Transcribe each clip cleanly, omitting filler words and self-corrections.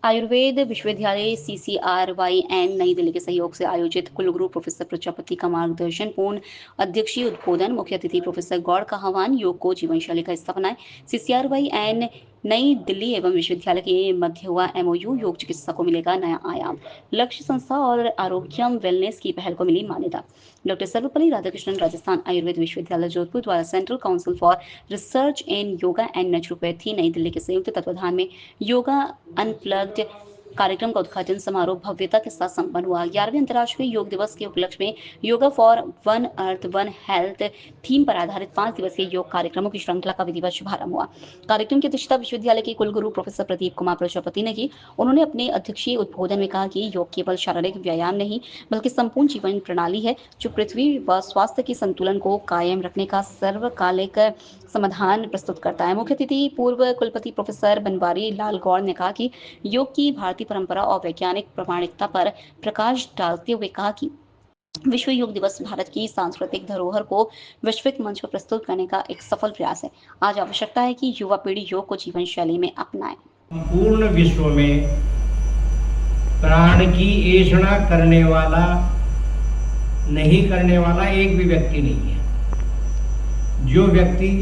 आयुर्वेद विश्वविद्यालय CCRYN नई दिल्ली के सहयोग से आयोजित कुलगुरु प्रोफेसर प्रजापति का मार्गदर्शन पूर्ण अध्यक्षीय उद्बोधन मुख्य अतिथि प्रोफेसर गौड़ का आह्वान योग को जीवन शैली का हिस्सा बनाएं। CCRYN नई दिल्ली एवं विश्वविद्यालय के मध्य हुआ MOU योग चिकित्सा को मिलेगा नया आयाम। लक्ष्य संस्था और आरोग्यम वेलनेस की पहल को मिली मान्यता। डॉक्टर सर्वपल्ली राधाकृष्णन राजस्थान आयुर्वेद विश्वविद्यालय जोधपुर द्वारा central council for research in yoga and naturopathy नई दिल्ली के संयुक्त तत्वाधान में योगा अनप्लग्ड कार्यक्रम का उद्घाटन समारोह भव्यता के साथ संपन्न हुआ। 11वें अंतर्राष्ट्रीय योग दिवस के उपलक्ष्य में yoga for one earth one health theme पर आधारित 5 दिवसीय योग कार्यक्रमों की श्रृंखला का विधिवत शुभारंभ हुआ। कार्यक्रम की अध्यक्षता विश्वविद्यालय के कुलगुरु प्रोफेसर प्रदीप कुमार प्रजापति ने की। उन्होंने अपने अध्यक्षीय उद्बोधन में कहा कि योग केवल शारीरिक व्यायाम नहीं बल्कि संपूर्ण जीवन प्रणाली है जो पृथ्वी व स्वास्थ्य के संतुलन को कायम रखने का सर्वकालिक समाधान प्रस्तुत करता है। मुख्य अतिथि पूर्व कुलपति प्रोफेसर बनवारी लाल गौड़ ने कहा कि योग की भारतीय परंपरा और वैज्ञानिक प्रामाणिकता पर प्रकाश डालते हुए कहा कि विश्व योग दिवस भारत की सांस्कृतिक धरोहर को वैश्विक मंच पर प्रस्तुत करने का एक सफल प्रयास है। आज आवश्यकता है कि युवा पीढ़ी योग को जीवन शैली में अपनाए। संपूर्ण विश्व में प्राण की ऐषणा करने वाला एक भी व्यक्ति नहीं है। जो व्यक्ति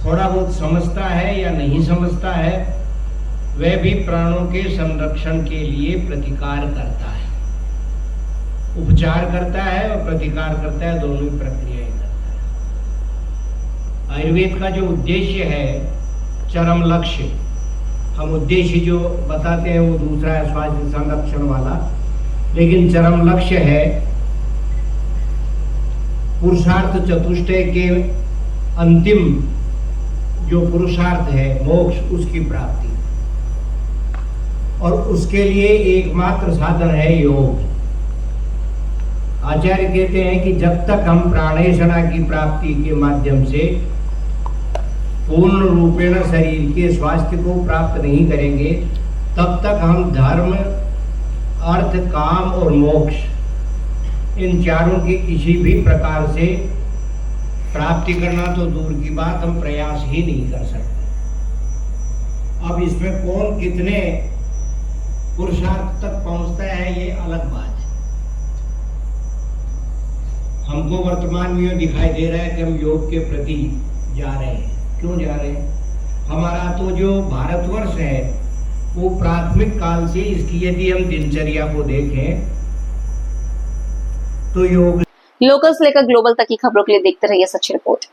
थोड़ा बहुत समझता है या नहीं समझता है वह भी प्राणों के संरक्षण के लिए प्रतिकार करता है, उपचार करता है और प्रतिकार करता है, दोनों ही प्रक्रियाएं करता है। आयुर्वेद का जो उद्देश्य है, चरम लक्ष्य, हम उद्देश्य जो बताते हैं वो दूसरा है स्वास्थ्य संरक्षण वाला, लेकिन चरम लक्ष्य है पुरुषार्थ चतुष्टय के अंतिम जो पुरुषार्थ है मोक्ष, उसकी प्राप्ति, और उसके लिए एकमात्र साधन है योग। आचार्य कहते हैं कि जब तक हम प्राणेषणा की प्राप्ति के माध्यम से पूर्ण रूपेण शरीर के स्वास्थ्य को प्राप्त नहीं करेंगे तब तक हम धर्म, अर्थ, काम और मोक्ष इन चारों की किसी भी प्रकार से प्राप्ति करना तो दूर की बात, हम प्रयास ही नहीं कर सकते। अब इसमें कौन कितने पुरुषार्थ तक पहुंचता है ये अलग बात है। हमको वर्तमान में यह दिखाई दे रहा है कि हम योग के प्रति जा रहे हैं। क्यों जा रहे हैं? हमारा तो जो भारतवर्ष है वो प्राथमिक काल से इसकी यदि हम दिनचर्या को देखें तो योग। लोकल से लेकर ग्लोबल तक की खबरों के लिए देखते रहिए सच रिपोर्ट।